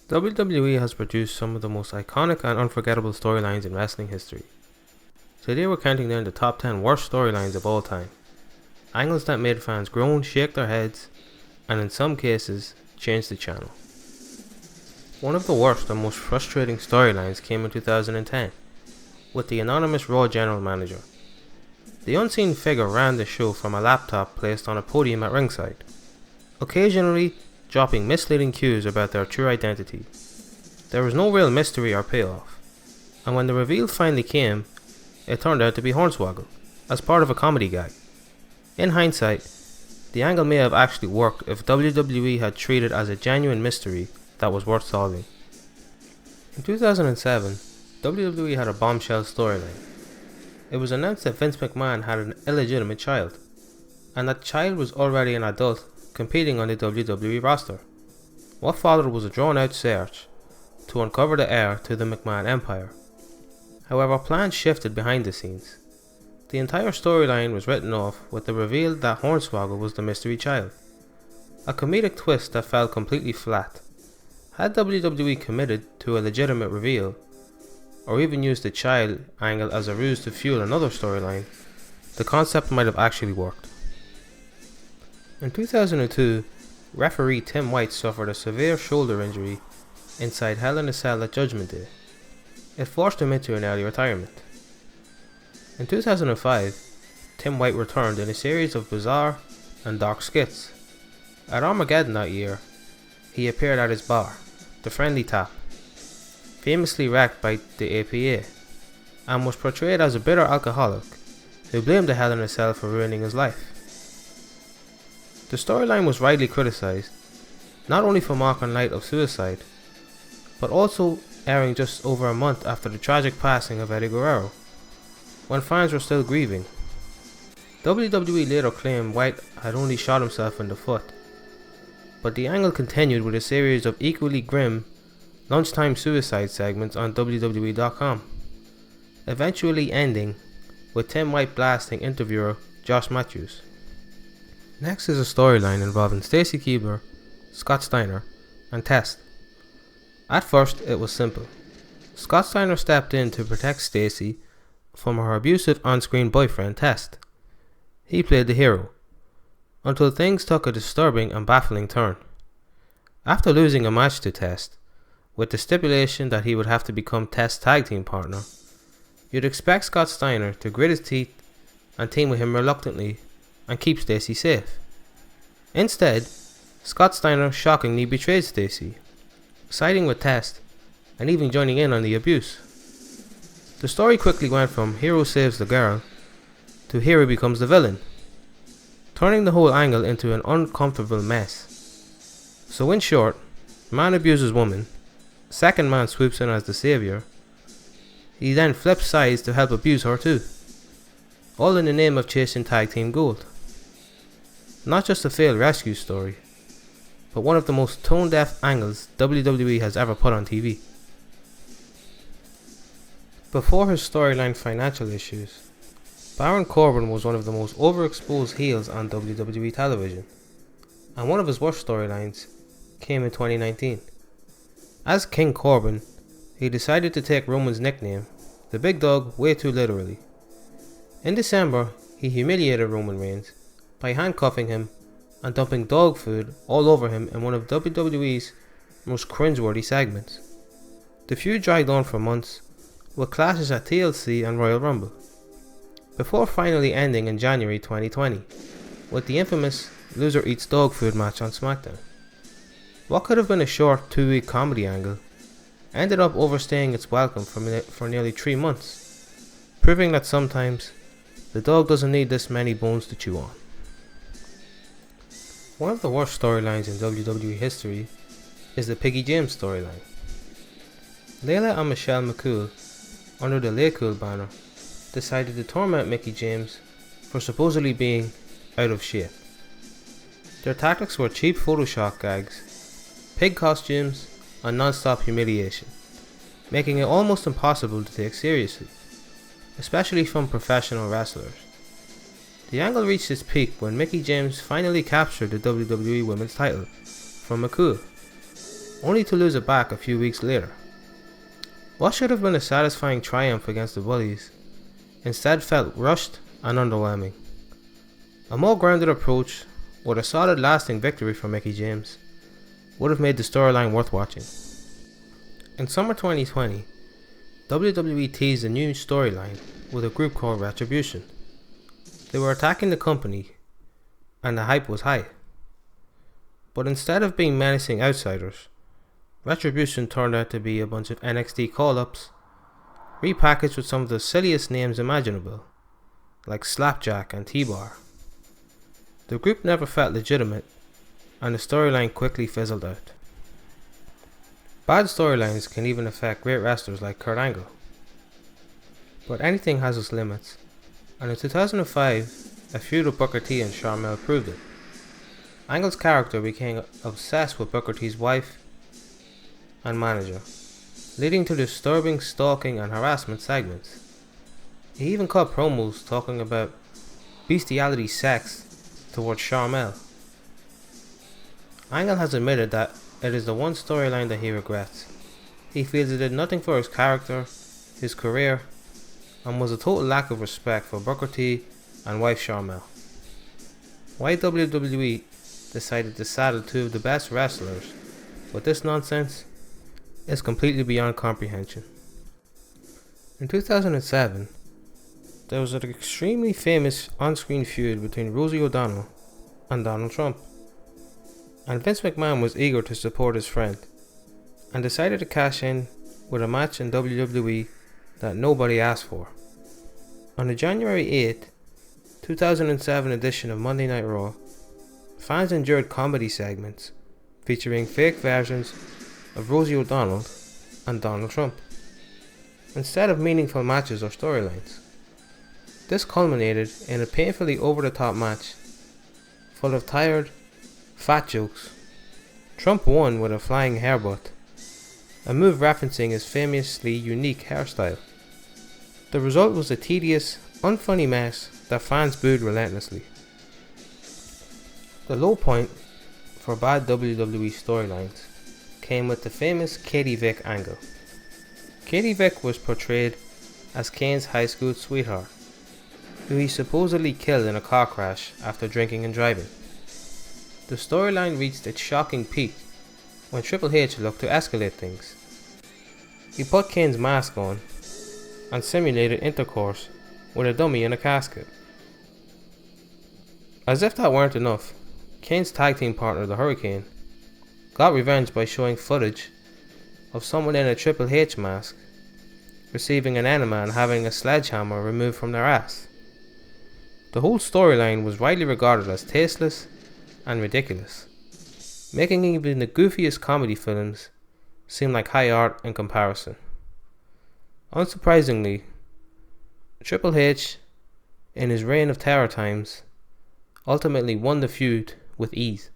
WWE has produced some of the most iconic and unforgettable storylines in wrestling history. Today we're counting down the top 10 worst storylines of all time. Angles that made fans groan, shake their heads, and in some cases, change the channel. One of the worst and most frustrating storylines came in 2010, with the anonymous Raw General Manager. The unseen figure ran the show from a laptop placed on a podium at ringside, occasionally dropping misleading cues about their true identity. There was no real mystery or payoff, and when the reveal finally came, it turned out to be Hornswoggle, as part of a comedy gag. In hindsight, the angle may have actually worked if WWE had treated it as a genuine mystery that was worth solving. In 2007, WWE had a bombshell storyline. It was announced that Vince McMahon had an illegitimate child, and that child was already an adult competing on the WWE roster. What followed was a drawn-out search to uncover the heir to the McMahon empire. However, plans shifted behind the scenes. The entire storyline was written off with the reveal that Hornswoggle was the mystery child, a comedic twist that fell completely flat. Had WWE committed to a legitimate reveal, or even used the child angle as a ruse to fuel another storyline, the concept might have actually worked. In 2002, referee Tim White suffered a severe shoulder injury inside Hell in a Cell at Judgment Day. It forced him into an early retirement. In 2005, Tim White returned in a series of bizarre and dark skits. At Armageddon that year, he appeared at his bar, the Friendly Tap, famously wrecked by the APA, and was portrayed as a bitter alcoholic who blamed the Hell in a Cell for ruining his life. The storyline was widely criticised, not only for mocking light of suicide, but also airing just over a month after the tragic passing of Eddie Guerrero, when fans were still grieving. WWE later claimed White had only shot himself in the foot, but the angle continued with a series of equally grim lunchtime suicide segments on WWE.com, eventually ending with Tim White blasting interviewer Josh Matthews. Next is a storyline involving Stacy Keibler, Scott Steiner, and Test. At first, it was simple. Scott Steiner stepped in to protect Stacy from her abusive on-screen boyfriend Test. He played the hero, until things took a disturbing and baffling turn. After losing a match to Test, with the stipulation that he would have to become Test's tag team partner, you'd expect Scott Steiner to grit his teeth and team with him reluctantly and keep Stacy safe. Instead, Scott Steiner shockingly betrayed Stacy, siding with Test and even joining in on the abuse. The story quickly went from hero saves the girl to hero becomes the villain, turning the whole angle into an uncomfortable mess. So in short, man abuses woman, second man swoops in as the savior, he then flips sides to help abuse her too, all in the name of chasing tag team gold. Not just a failed rescue story, but one of the most tone-deaf angles WWE has ever put on TV. Before his storyline financial issues, Baron Corbin was one of the most overexposed heels on WWE television, and one of his worst storylines came in 2019. As King Corbin, he decided to take Roman's nickname, the Big Dog, way too literally. In December, he humiliated Roman Reigns by handcuffing him and dumping dog food all over him in one of WWE's most cringe-worthy segments. The feud dragged on for months, with clashes at TLC and Royal Rumble, before finally ending in January 2020, with the infamous Loser Eats Dog Food match on SmackDown. What could have been a short 2-week comedy angle ended up overstaying its welcome for nearly 3 months, proving that sometimes the dog doesn't need this many bones to chew on. One of the worst storylines in WWE history is the Piggy James storyline. Layla and Michelle McCool, under the Laycool banner, decided to torment Mickie James for supposedly being out of shape. Their tactics were cheap Photoshop gags, pig costumes, and non-stop humiliation, making it almost impossible to take seriously, especially from professional wrestlers. The angle reached its peak when Mickie James finally captured the WWE Women's title from McCool. only to lose it back a few weeks later. What should have been a satisfying triumph against the Bullies instead felt rushed and underwhelming. A more grounded approach with a solid lasting victory for Mickie James would have made the storyline worth watching. In summer 2020, WWE teased a new storyline with a group called Retribution. They were attacking the company and the hype was high. But instead of being menacing outsiders, Retribution turned out to be a bunch of NXT call-ups, repackaged with some of the silliest names imaginable, like Slapjack and T-Bar. The group never felt legitimate, and the storyline quickly fizzled out. Bad storylines can even affect great wrestlers like Kurt Angle. But anything has its limits, and in 2005, a feud with Booker T and Sharmell proved it. Angle's character became obsessed with Booker T's wife and manager, leading to disturbing stalking and harassment segments. He even cut promos talking about bestiality sex towards Sharmell. Angle has admitted that it is the one storyline that he regrets. He feels it did nothing for his character, his career, and was a total lack of respect for Booker T and wife Sharmell. Why WWE decided to saddle two of the best wrestlers with this nonsense is completely beyond comprehension. In 2007, there was an extremely famous on-screen feud between Rosie O'Donnell and Donald Trump, and Vince McMahon was eager to support his friend and decided to cash in with a match in WWE that nobody asked for. On the January 8th, 2007 edition of Monday Night Raw, fans endured comedy segments featuring fake versions of Rosie O'Donnell and Donald Trump, instead of meaningful matches or storylines. This culminated in a painfully over-the-top match full of tired, fat jokes. Trump won with a flying hairbutt, a move referencing his famously unique hairstyle. The result was a tedious, unfunny mess that fans booed relentlessly. The low point for bad WWE storylines came with the famous Katie Vick angle. Katie Vick was portrayed as Kane's high school sweetheart, who he supposedly killed in a car crash after drinking and driving. The storyline reached its shocking peak when Triple H looked to escalate things. He put Kane's mask on and simulated intercourse with a dummy in a casket. As if that weren't enough, Kane's tag team partner, the Hurricane, got revenge by showing footage of someone in a Triple H mask receiving an enema and having a sledgehammer removed from their ass. The whole storyline was widely regarded as tasteless and ridiculous, making even the goofiest comedy films seem like high art in comparison. Unsurprisingly, Triple H, in his reign of terror times, ultimately won the feud with ease.